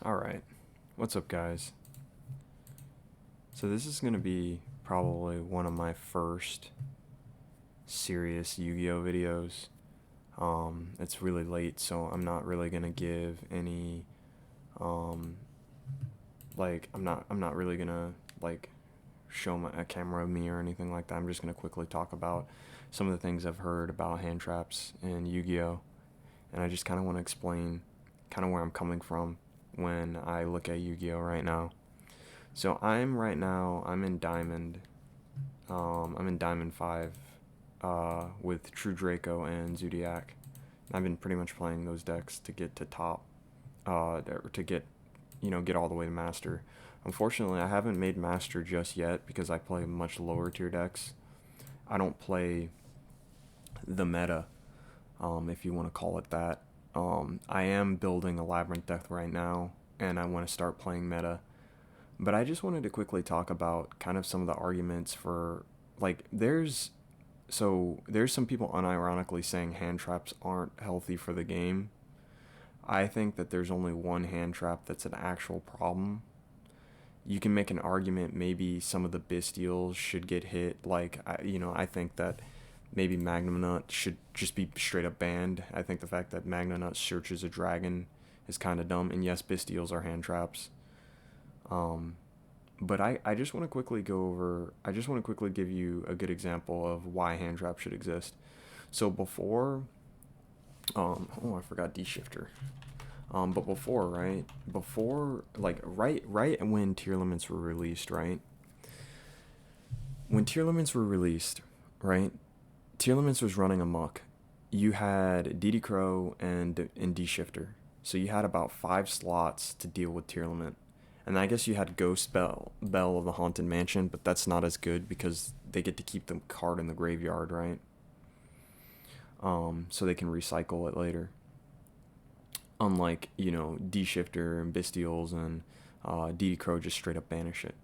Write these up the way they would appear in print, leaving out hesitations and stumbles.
Alright, what's up guys? So this is going to be probably one of my first serious Yu-Gi-Oh videos. It's really late, so I'm not really going to give any, um, I'm not really going to, show a camera of me or anything like that. I'm just going to quickly talk about some of the things I've heard about hand traps in Yu-Gi-Oh! And I just kind of want to explain kind of where I'm coming from when I look at Yu-Gi-Oh! Right now. So I'm in Diamond. I'm in Diamond 5 with True Draco and Zodiac. I've been pretty much playing those decks to get to top, to get all the way to Master. Unfortunately, I haven't made Master just yet because I play much lower tier decks. I don't play the meta, if you want to call it that. I am building a Labyrinth deck right now, and I want to start playing meta. But I just wanted to quickly talk about kind of some of the arguments for, there's some people unironically saying hand traps aren't healthy for the game. I think that there's only one hand trap that's an actual problem. You can make an argument maybe some of the Bistials should get hit. I think that maybe Magnum Nut should just be straight up banned. I think the fact that Magnum Nut searches a dragon is kind of dumb. And yes, Bistials are hand traps. But I just want to quickly I just want to quickly give you a good example of why hand traps should exist. So before, I forgot D-Shifter. But before, right? Before, right when tier limits were released, right? When tier limits were released, right? Tier limits was running amok. You had DD Crow and D-Shifter. So you had about 5 slots to deal with tier limit. And I guess you had Ghost Bell of the Haunted Mansion, but that's not as good because they get to keep the card in the graveyard, right? So they can recycle it later. Unlike, D-Shifter and Bistials and DD Crow just straight up banish it.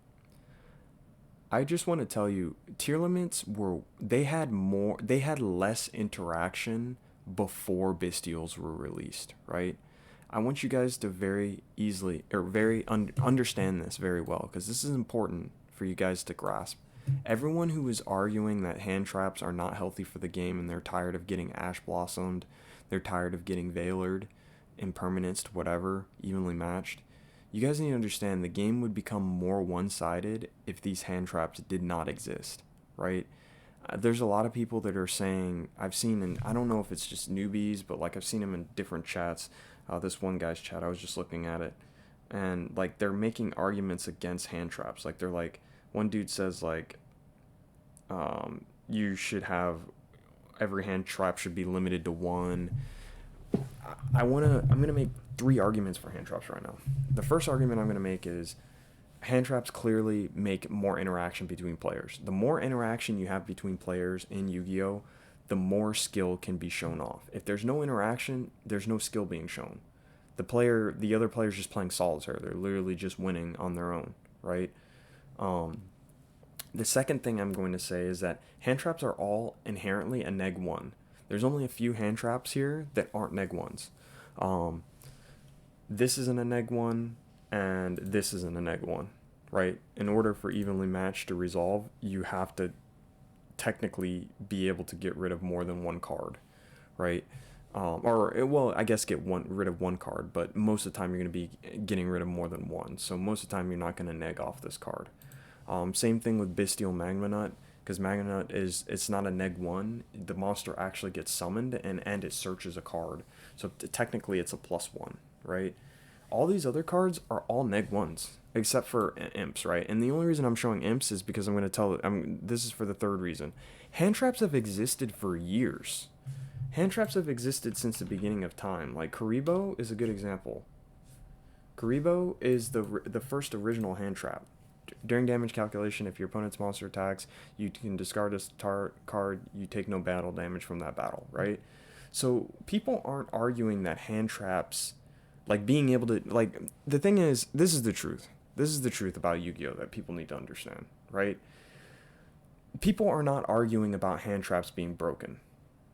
I just want to tell you, tier limits they had less interaction before Bistials were released, right? I want you guys to very easily or understand this very well because this is important for you guys to grasp. Everyone who is arguing that hand traps are not healthy for the game and they're tired of getting Ash Blossomed, they're tired of getting Veilered, impermanenced, whatever, evenly matched. You guys need to understand the game would become more one-sided if these hand traps did not exist, right? There's a lot of people that are saying, I've seen, and I don't know if it's just newbies, but I've seen them in different chats. This one guy's chat, I was just looking at it, and they're making arguments against hand traps. They're one dude says you should have every hand trap should be limited to one. I'm gonna make 3 arguments for hand traps right now. The first argument I'm gonna make is hand traps clearly make more interaction between players. The more interaction you have between players in Yu-Gi-Oh, the more skill can be shown off. If there's no interaction, there's no skill being shown. The other player's just playing solitaire. They're literally just winning on their own, right? The second thing I'm going to say is that hand traps are all inherently a neg 1. There's only a few hand traps here that aren't neg 1s. This isn't a neg 1, and this isn't a neg 1, right? In order for evenly matched to resolve, you have to technically be able to get rid of more than one card, right? I guess rid of one card, but most of the time you're going to be getting rid of more than one. So most of the time you're not going to neg off this card. Same thing with Bistial Magma Nut, because Magma Nut it's not a neg 1. The monster actually gets summoned and it searches a card. So technically it's a +1, right? All these other cards are all neg 1s, except for imps, right? And the only reason I'm showing imps is because this is for the third reason. Hand traps have existed for years. Hand traps have existed since the beginning of time. Karibo is a good example. Karibo is the first original hand trap. During damage calculation, if your opponent's monster attacks, you can discard a card, you take no battle damage from that battle, right? So people aren't arguing that hand traps, being able to, the thing is, this is the truth. This is the truth about Yu-Gi-Oh! That people need to understand, right? People are not arguing about hand traps being broken.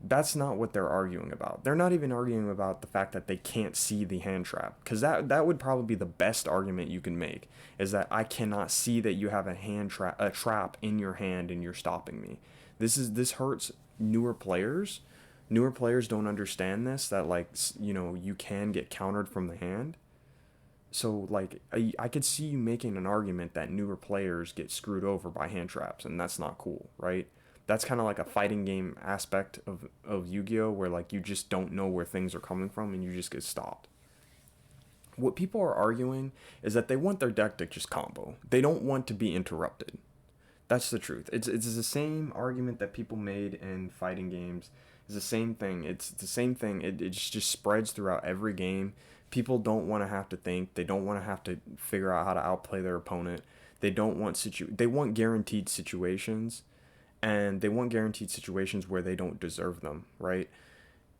That's not what they're arguing about. They're not even arguing about the fact that they can't see the hand trap, because that would probably be the best argument you can make, is that I cannot see that you have a trap in your hand and you're stopping me. This hurts newer players. Newer players don't understand this, that like you can get countered from the hand. So like I could see you making an argument that newer players get screwed over by hand traps, and that's not cool, right? That's kind of like a fighting game aspect of Yu-Gi-Oh, where like you just don't know where things are coming from and you just get stopped. What people are arguing is that they want their deck to just combo. They don't want to be interrupted. That's the truth. It's the same argument that people made in fighting games. It's the same thing. It's the same thing. It just spreads throughout every game. People don't want to have to think. They don't want to have to figure out how to outplay their opponent. They want guaranteed situations, and they want guaranteed situations where they don't deserve them, right?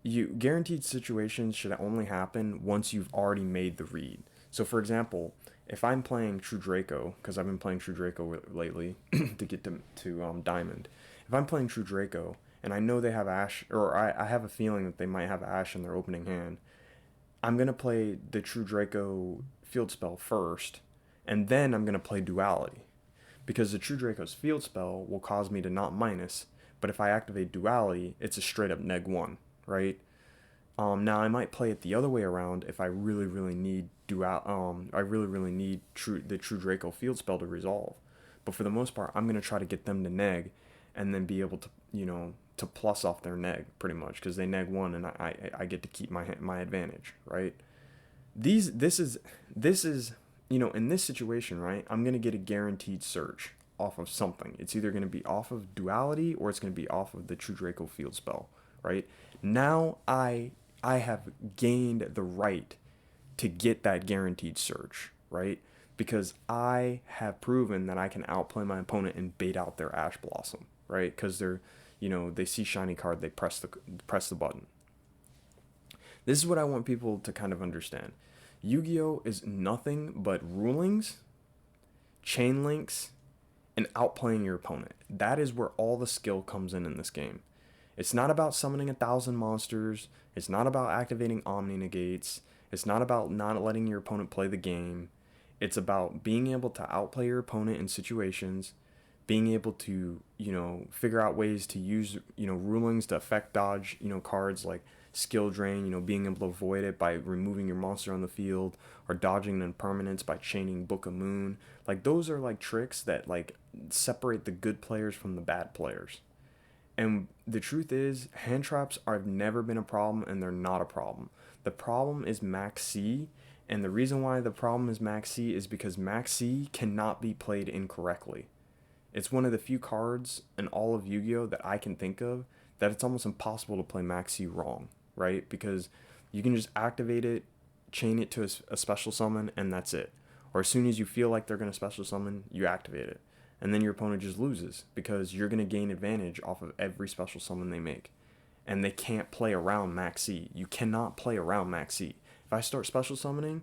Guaranteed situations should only happen once you've already made the read. So for example, if I'm playing True Draco, because I've been playing True Draco lately to get to Diamond. If I'm playing True Draco and I know they have Ash, or I have a feeling that they might have Ash in their opening hand, I'm gonna play the True Draco field spell first, and then I'm gonna play Duality, because the True Draco's field spell will cause me to not minus, but if I activate Duality, it's a straight up neg one, right? Now I might play it the other way around if I really really need I really really need the True Draco field spell to resolve. But for the most part, I'm gonna try to get them to neg, and then be able to to plus off their neg pretty much, because they neg one and I get to keep my advantage, right? This is in this situation, right? I'm gonna get a guaranteed search off of something. It's either gonna be off of Duality or it's gonna be off of the True Draco field spell, right? Now I have gained the right to get that guaranteed search, right? Because I have proven that I can outplay my opponent and bait out their Ash Blossom, right? Because they see shiny card, they press the button. This is what I want people to kind of understand. Yu-Gi-Oh is nothing but rulings, chain links, and outplaying your opponent. That is where all the skill comes in this game. It's not about summoning 1,000 monsters. It's not about activating Omni Negates. It's not about not letting your opponent play the game. It's about being able to outplay your opponent in situations, being able to, figure out ways to use, rulings to effect dodge, cards like skill drain, being able to avoid it by removing your monster on the field, or dodging an impermanence by chaining Book of Moon. Like, those are like tricks that like separate the good players from the bad players. And the truth is, hand traps have never been a problem, and they're not a problem. The problem is Max C, and the reason why the problem is Max C is because Max C cannot be played incorrectly. It's one of the few cards in all of Yu-Gi-Oh that I can think of that it's almost impossible to play Max C wrong, right? Because you can just activate it, chain it to a special summon, and that's it. Or as soon as you feel like they're going to special summon, you activate it. And then your opponent just loses, because you're going to gain advantage off of every special summon they make. And they can't play around Max C. You cannot play around Max C. If I start special summoning,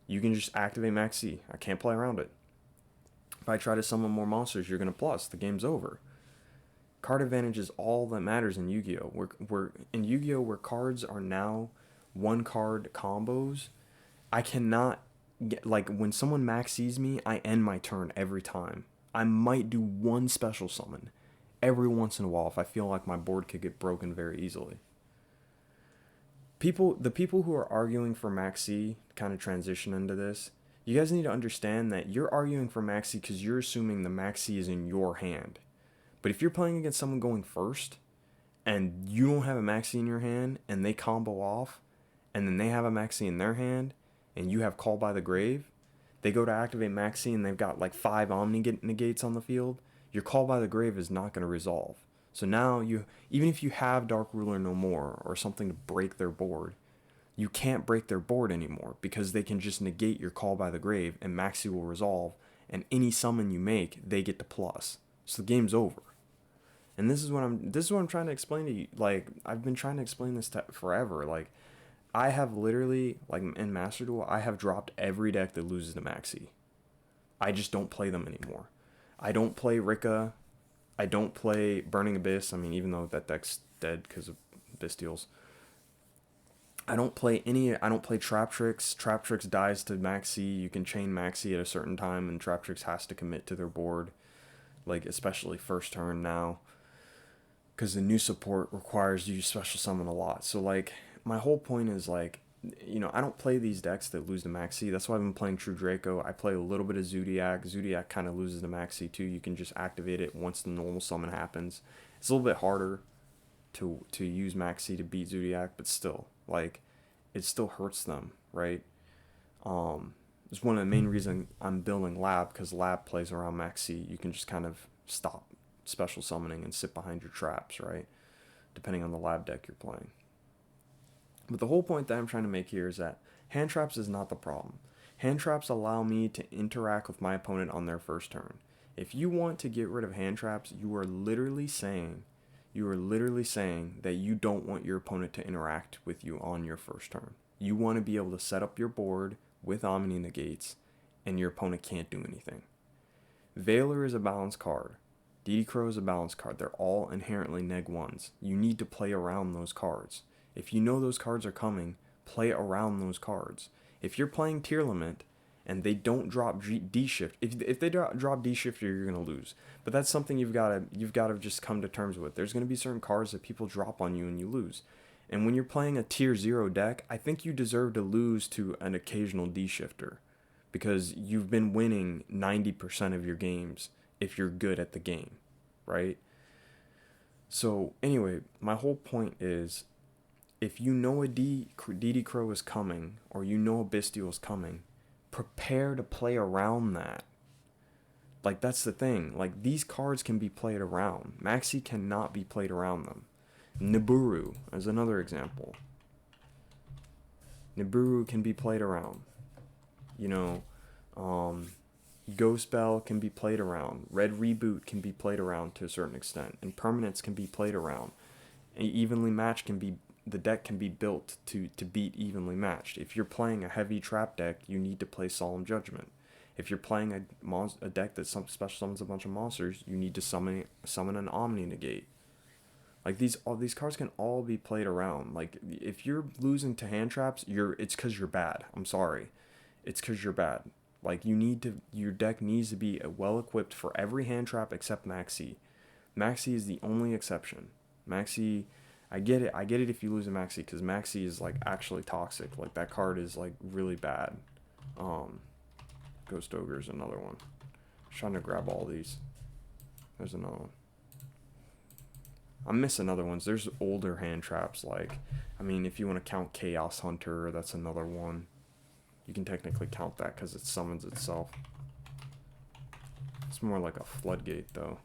you can just activate Max C. I can't play around it. If I try to summon more monsters, you're going to plus. The game's over. Card advantage is all that matters in Yu-Gi-Oh! We're in Yu-Gi-Oh! Where cards are now one card combos. I cannot like, when someone Max C's me, I end my turn every time. I might do one special summon every once in a while if I feel like my board could get broken very easily. The people who are arguing for Max C kind of transition into this. You guys need to understand that you're arguing for Max C because you're assuming the Max C is in your hand. But if you're playing against someone going first, and you don't have a Max C in your hand, and they combo off, and then they have a Max C in their hand, and you have Call by the Grave, they go to activate Max C and they've got like 5 Omni Negates on the field, your Call by the Grave is not going to resolve. So now even if you have Dark Ruler no more, or something to break their board, you can't break their board anymore, because they can just negate your Call by the Grave and Max C will resolve, and any summon you make, they get the plus. So the game's over. And this is what I'm trying to explain to you. Like, I've been trying to explain this forever. Like, I have literally, like, in Master Duel, I have dropped every deck that loses to Max C. I just don't play them anymore. I don't play Rika. I don't play Burning Abyss. I mean, even though that deck's dead because of Bestials. I don't play Trap Tricks. Trap Tricks dies to Maxi. You can chain Maxi at a certain time, and Trap Tricks has to commit to their board, like especially first turn now, because the new support requires you special summon a lot. So like my whole point is like, I don't play these decks that lose to Maxi. That's why I've been playing True Draco. I play a little bit of Zodiac. Zodiac kind of loses to Maxi too. You can just activate it once the normal summon happens. It's a little bit harder to use Maxi to beat Zodiac, but still, like, it still hurts them, right? It's one of the main reasons I'm building Lab, because Lab plays around Maxi. You can just kind of stop special summoning and sit behind your traps, right? Depending on the Lab deck you're playing. But the whole point that I'm trying to make here is that hand traps is not the problem. Hand traps allow me to interact with my opponent on their first turn. If you want to get rid of hand traps, you are literally saying that you don't want your opponent to interact with you on your first turn. You want to be able to set up your board with Omni Negates, and your opponent can't do anything. Veiler is a balanced card. DD Crow is a balanced card. They're all inherently neg ones. You need to play around those cards. If you know those cards are coming, play around those cards. If you're playing Tier Limit and they don't drop D-Shift, if they drop D-Shifter, you're going to lose. But that's something you've got to just come to terms with. There's going to be certain cards that people drop on you and you lose. And when you're playing a Tier 0 deck, I think you deserve to lose to an occasional D-Shifter, because you've been winning 90% of your games if you're good at the game, right? So anyway, my whole point is, if you know a DD Crow is coming, or you know a Bestial is coming, prepare to play around that. Like, that's the thing. Like, these cards can be played around. Maxi cannot be played around them. Nibiru is another example. Nibiru can be played around. Ghost Bell can be played around. Red Reboot can be played around to a certain extent. And Permanence can be played around. And Evenly Matched the deck can be built to beat Evenly Matched. If you're playing a heavy trap deck, you need to play Solemn Judgment. If you're playing a deck that special summons a bunch of monsters, you need to summon an Omni Negate. Like, all these cards can all be played around. Like, if you're losing to hand traps, it's because you're bad. I'm sorry. It's because you're bad. Like, your deck needs to be well equipped for every hand trap except Maxi. Maxi is the only exception. Maxi, I get it if you lose a Maxi, because Maxi is, like, actually toxic. Like, that card is, like, really bad. Ghost Ogre is another one. I'm trying to grab all these. There's another one. I'm missing other ones. There's older hand traps, like, if you want to count Chaos Hunter, that's another one. You can technically count that because it summons itself. It's more like a floodgate, though.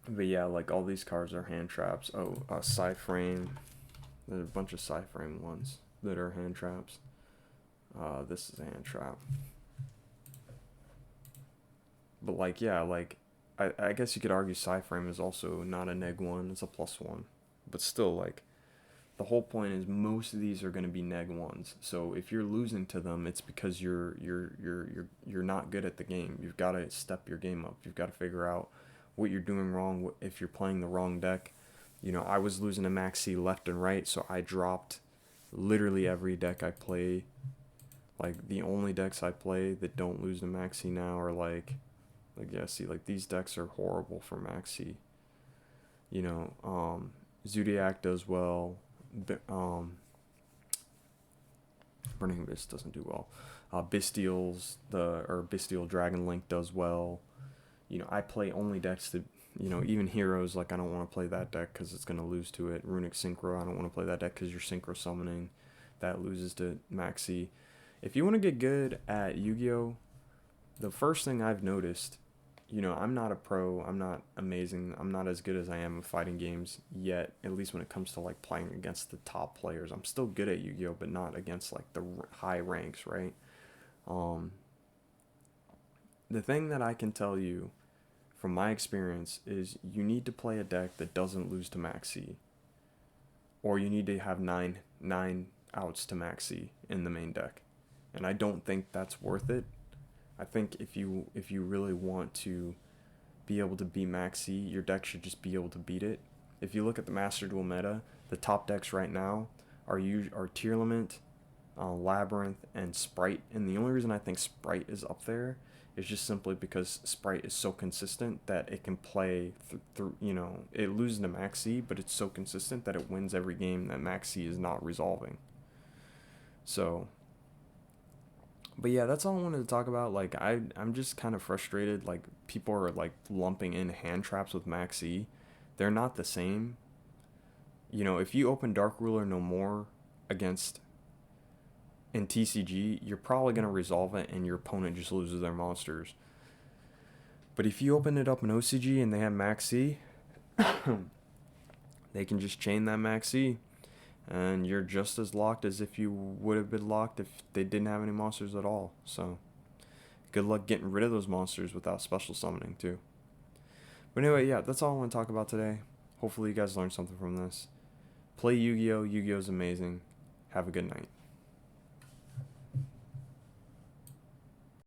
But yeah, like, all these cards are hand traps. Oh, Psyframe. There's a bunch of Psyframe ones that are hand traps. This is a hand trap. But, like, yeah, like, I guess you could argue Psyframe is also not a neg 1, it's a +1. But still, like, the whole point is most of these are going to be neg 1s. So if you're losing to them, it's because you're not good at the game. You've got to step your game up. You've got to figure out what you're doing wrong if you're playing the wrong deck. I was losing to Maxi left and right, so I dropped literally every deck I play. Like, the only decks I play that don't lose to Maxi now are like these decks are horrible for Maxi. Zodiac does well. Burning Abyss doesn't do well. Bestial Dragon Link does well. I play only decks that, even Heroes, like, I don't want to play that deck because it's going to lose to it. Runic Synchro, I don't want to play that deck because you're Synchro Summoning. That loses to Maxi. If you want to get good at Yu-Gi-Oh!, the first thing I've noticed, I'm not a pro, I'm not amazing, I'm not as good as I am in fighting games yet, at least when it comes to, like, playing against the top players. I'm still good at Yu-Gi-Oh!, but not against, like, the high ranks, right? The thing that I can tell you from my experience is you need to play a deck that doesn't lose to Maxi, or you need to have nine outs to Maxi in the main deck. And I don't think that's worth it. I think if you really want to be able to beat Maxi, your deck should just be able to beat it. If you look at the Master Duel meta, the top decks right now are Tearlament, Labyrinth, and Sprite. And the only reason I think Sprite is up there is just simply because Sprite is so consistent that it can play through, it loses to Maxi, but it's so consistent that it wins every game that Maxi is not resolving. So, but yeah, that's all I wanted to talk about. Like, I'm just kind of frustrated. Like, people are like lumping in hand traps with Maxi. They're not the same. If you open Dark Ruler no more against in TCG, you're probably going to resolve it and your opponent just loses their monsters. But if you open it up in OCG and they have Maxi, they can just chain that Maxi, and you're just as locked as if you would have been locked if they didn't have any monsters at all. So, good luck getting rid of those monsters without special summoning, too. But anyway, yeah, that's all I want to talk about today. Hopefully you guys learned something from this. Play Yu-Gi-Oh! Yu-Gi-Oh! Is amazing. Have a good night.